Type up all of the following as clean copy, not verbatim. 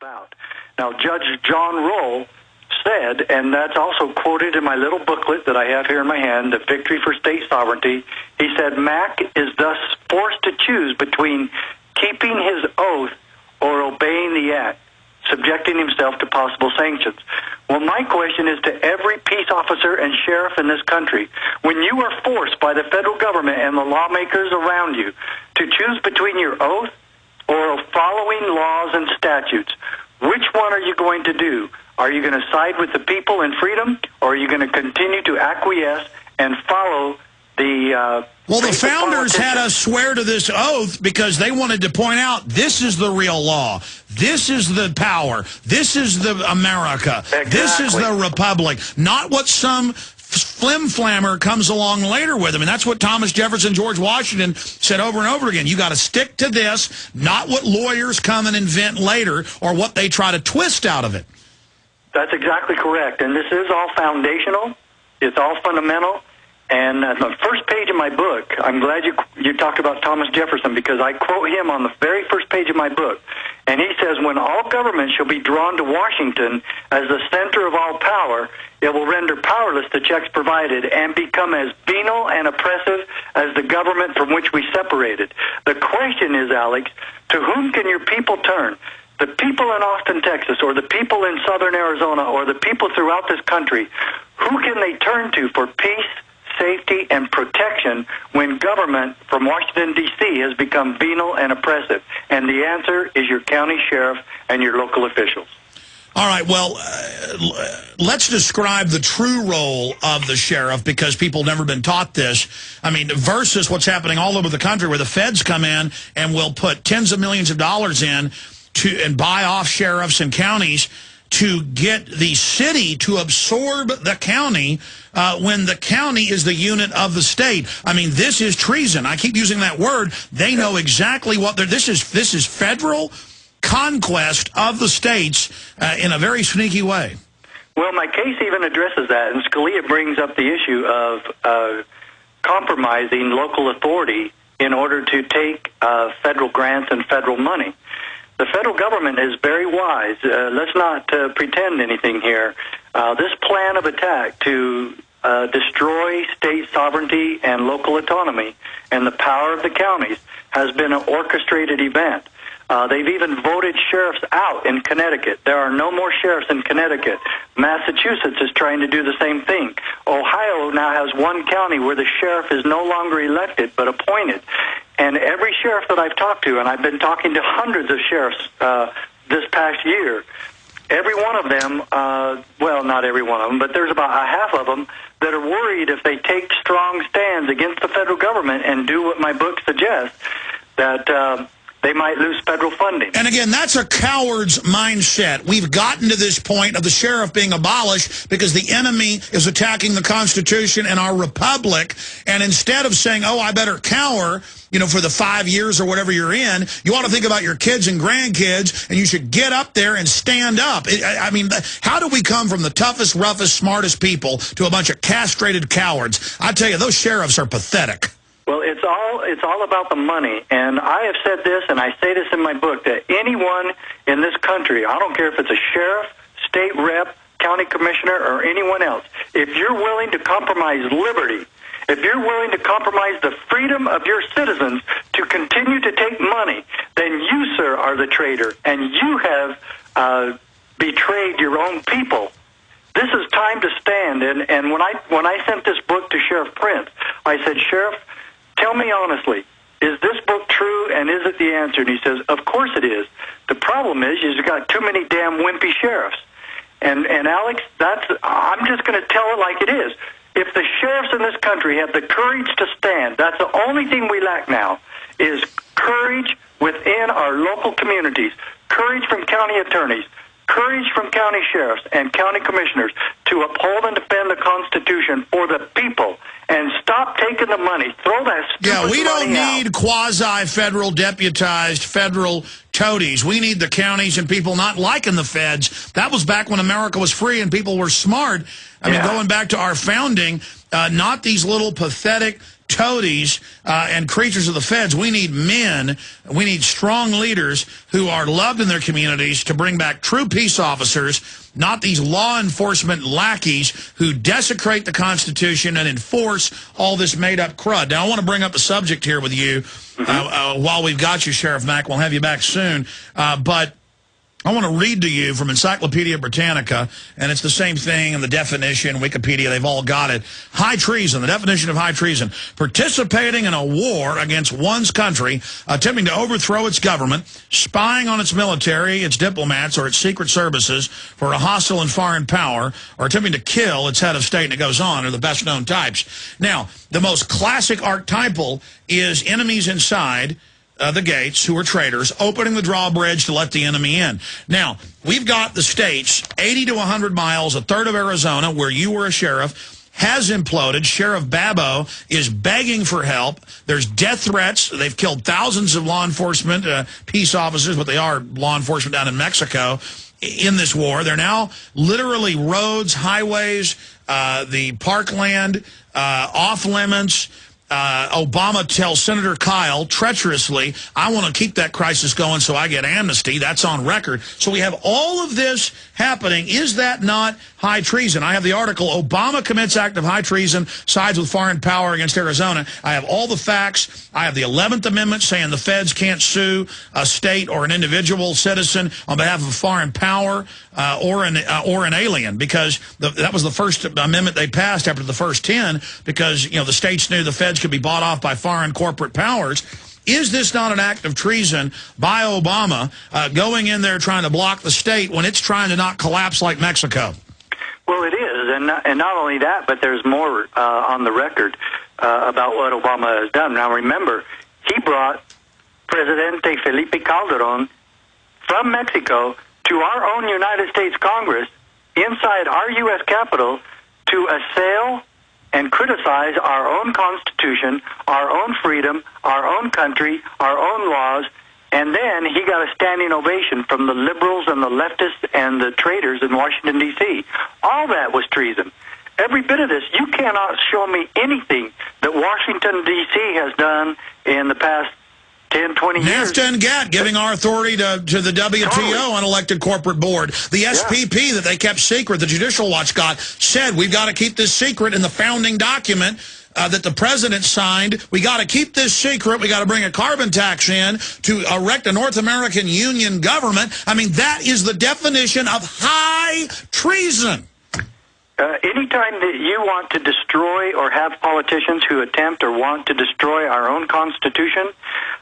about. Now, Judge John Roll said, and that's also quoted in my little booklet that I have here in my hand, The Victory for State Sovereignty, he said, Mack is thus forced to choose between keeping his oath or obeying the act, subjecting himself to possible sanctions. Well, my question is to every peace officer and sheriff in this country, when you are forced by the federal government and the lawmakers around you to choose between your oath or following laws and statutes, which one are you going to do? Are you going to side with the people and freedom, or are you going to continue to acquiesce and follow the... Well, the founders had us swear to this oath because they wanted to point out this is the real law. This is the power. This is the America. Exactly. This is the republic. Not what some flim-flammer comes along later with them. And that's what Thomas Jefferson, George Washington said over and over again. You got to stick to this, not what lawyers come and invent later or what they try to twist out of it. That's exactly correct. And this is all foundational. It's all fundamental. And the first page of my book, I'm glad you talked about Thomas Jefferson, because I quote him on the very first page of my book. And he says, when all government shall be drawn to Washington as the center of all power, it will render powerless the checks provided and become as venal and oppressive as the government from which we separated. The question is, Alex, to whom can your people turn? The people in Austin, Texas, or the people in southern Arizona, or the people throughout this country, who can they turn to for peace, safety, and protection when government from Washington, D.C. has become venal and oppressive? And the answer is your county sheriff and your local officials. All right, well, let's describe the true role of the sheriff, because people have never been taught this. I mean, versus what's happening all over the country where the feds come in and will put tens of millions of dollars in and buy off sheriffs and counties to get the city to absorb the county when the county is the unit of the state. I mean, this is treason. I keep using that word. They know exactly what they're... This is federal conquest of the states in a very sneaky way. Well, my case even addresses that, and Scalia brings up the issue of compromising local authority in order to take federal grants and federal money. The federal government is very wise. Let's not pretend anything here. This plan of attack to destroy state sovereignty and local autonomy and the power of the counties has been an orchestrated event. They've even voted sheriffs out in Connecticut. There are no more sheriffs in Connecticut. Massachusetts is trying to do the same thing. Ohio now has one county where the sheriff is no longer elected but appointed. And every sheriff that I've talked to, and I've been talking to hundreds of sheriffs this past year, every one of them, well, not every one of them, but there's about a half of them that are worried if they take strong stands against the federal government and do what my book suggests, that they might lose federal funding. And again, that's a coward's mindset. We've gotten to this point of the sheriff being abolished because the enemy is attacking the Constitution and our republic. And instead of saying, oh, I better cower, you know, for the 5 years or whatever you're in, you ought to think about your kids and grandkids, and you should get up there and stand up. I mean, how do we come from the toughest, roughest, smartest people to a bunch of castrated cowards? I tell you, those sheriffs are pathetic. Well, it's all about the money, and I have said this, and I say this in my book, that anyone in this country, I don't care if it's a sheriff, state rep, county commissioner, or anyone else, if you're willing to compromise liberty, if you're willing to compromise the freedom of your citizens to continue to take money, then you, sir, are the traitor, and you have betrayed your own people. This is time to stand, and when I sent this book to Sheriff Prince, I said, Sheriff, tell me honestly, is this book true, and is it the answer? And he says, of course it is. The problem is you've got too many damn wimpy sheriffs. And Alex, I'm just going to tell it like it is. If the sheriffs in this country have the courage to stand, that's the only thing we lack now, is courage within our local communities, courage from county attorneys, courage from county sheriffs and county commissioners to uphold and defend the Constitution for the people, and stop taking the money. Throw that stupid money out. Yeah, we don't need quasi-federal deputized federal toadies. We need the counties and people not liking the feds. That was back when America was free and people were smart. I mean, going back to our founding, not these little pathetic toadies and creatures of the feds. We need men. We need strong leaders who are loved in their communities to bring back true peace officers, not these law enforcement lackeys who desecrate the Constitution and enforce all this made-up crud. Now, I want to bring up the subject here with you while we've got you, Sheriff Mack. We'll have you back soon. But I want to read to you from Encyclopedia Britannica, and it's the same thing in the definition, Wikipedia, they've all got it. High treason, the definition of high treason: participating in a war against one's country, attempting to overthrow its government, spying on its military, its diplomats, or its secret services for a hostile and foreign power, or attempting to kill its head of state, and it goes on, are the best known types. Now, the most classic archetypal is enemies inside the gates, who are traitors, opening the drawbridge to let the enemy in. Now, we've got the states 80 to 100 miles, a third of Arizona, where you were a sheriff, has imploded. Sheriff Babbo is begging for help. There's death threats. They've killed thousands of law enforcement, peace officers, but they are law enforcement down in Mexico, in this war. They're now literally roads, highways, the parkland, off limits. Obama tells Senator Kyle treacherously, I want to keep that crisis going so I get amnesty. That's on record. So we have all of this happening. Is that not high treason? I have the article, Obama commits act of high treason, sides with foreign power against Arizona. I have all the facts. I have the 11th Amendment saying the feds can't sue a state or an individual citizen on behalf of a foreign power or an alien, because that was the first amendment they passed after the first 10, because, you know, the states knew the feds could be bought off by foreign corporate powers. Is this not an act of treason by Obama going in there trying to block the state when it's trying to not collapse like Mexico? Well, it is, and not only that, but there's more on the record about what Obama has done. Now, remember, he brought Presidente Felipe Calderon from Mexico to our own United States Congress inside our U.S. Capitol to assail and criticize our own Constitution, our own freedom, our own country, our own laws, and then he got a standing ovation from the liberals and the leftists and the traitors in Washington, D.C. All that was treason. Every bit of this. You cannot show me anything that Washington, D.C. has done in the past 10, 20 years. NAFTA and GATT giving our authority to the WTO unelected corporate board. The SPP that they kept secret, the Judicial Watch got, said we've got to keep this secret in the founding document that the president signed. We got to keep this secret. We got to bring a carbon tax in to erect a North American Union government. I mean, that is the definition of high treason. Anytime that you want to destroy or have politicians who attempt or want to destroy our own Constitution,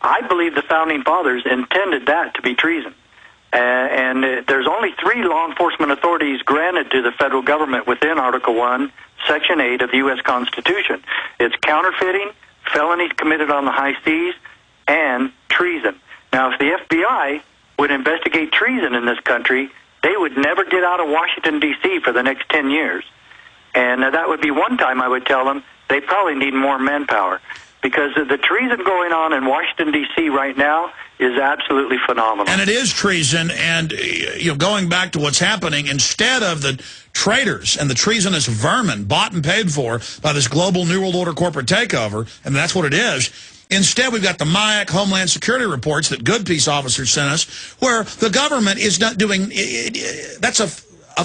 I believe the Founding Fathers intended that to be treason. And there's only 3 law enforcement authorities granted to the federal government within Article 1, Section 8 of the U.S. Constitution. It's counterfeiting, felonies committed on the high seas, and treason. Now, if the FBI would investigate treason in this country, they would never get out of Washington, D.C. for the next 10 years. And that would be one time I would tell them they probably need more manpower, because the treason going on in Washington, D.C. right now is absolutely phenomenal. And it is treason. And, you know, going back to what's happening, instead of the traitors and the treasonous vermin bought and paid for by this global New World Order corporate takeover, and that's what it is, instead, we've got the MIAC Homeland Security reports that good peace officers sent us, where the government is not doing, that's a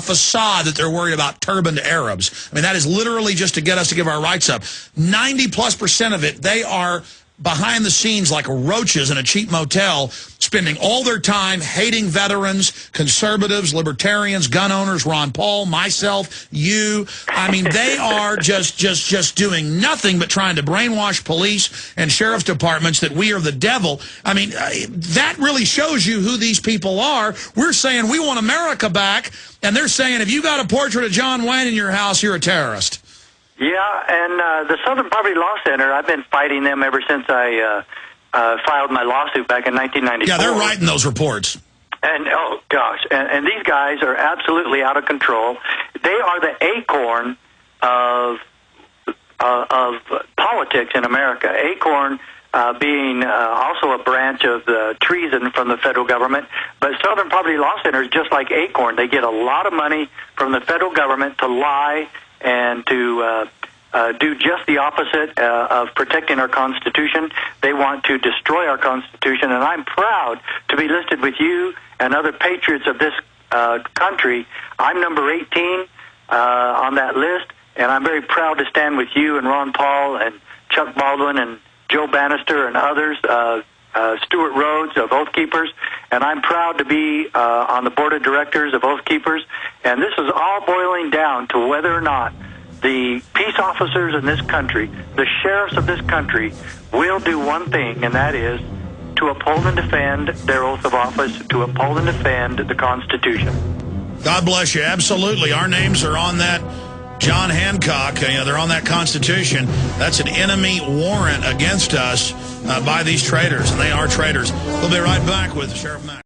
facade that they're worried about turbaned Arabs. I mean, that is literally just to get us to give our rights up. 90+% of it, they are behind the scenes like roaches in a cheap motel, spending all their time hating veterans, conservatives, libertarians, gun owners, Ron Paul, myself, you. I mean, they are just doing nothing but trying to brainwash police and sheriff's departments that we are the devil. I mean, that really shows you who these people are. We're saying we want America back, and they're saying if you got a portrait of John Wayne in your house, you're a terrorist. Yeah, and the Southern Poverty Law Center, I've been fighting them ever since I filed my lawsuit back in 1994. Yeah, they're writing those reports. And, oh, gosh, and these guys are absolutely out of control. They are the acorn of politics in America. Acorn being also a branch of the treason from the federal government. But Southern Poverty Law Center is just like Acorn. They get a lot of money from the federal government to lie and to do just the opposite of protecting our Constitution. They want to destroy our Constitution, and I'm proud to be listed with you and other patriots of this country. I'm number 18 on that list, and I'm very proud to stand with you and Ron Paul and Chuck Baldwin and Joe Bannister and others, Stuart Rhodes of Oath Keepers, and I'm proud to be on the board of directors of Oath Keepers. And this is all boiling down to whether or not the peace officers in this country, the sheriffs of this country, will do one thing, and that is to uphold and defend their oath of office, to uphold and defend the Constitution. God bless you. Absolutely. Our names are on that John Hancock. They're on that Constitution. That's an enemy warrant against us by these traitors, and they are traitors. We'll be right back with Sheriff Mack.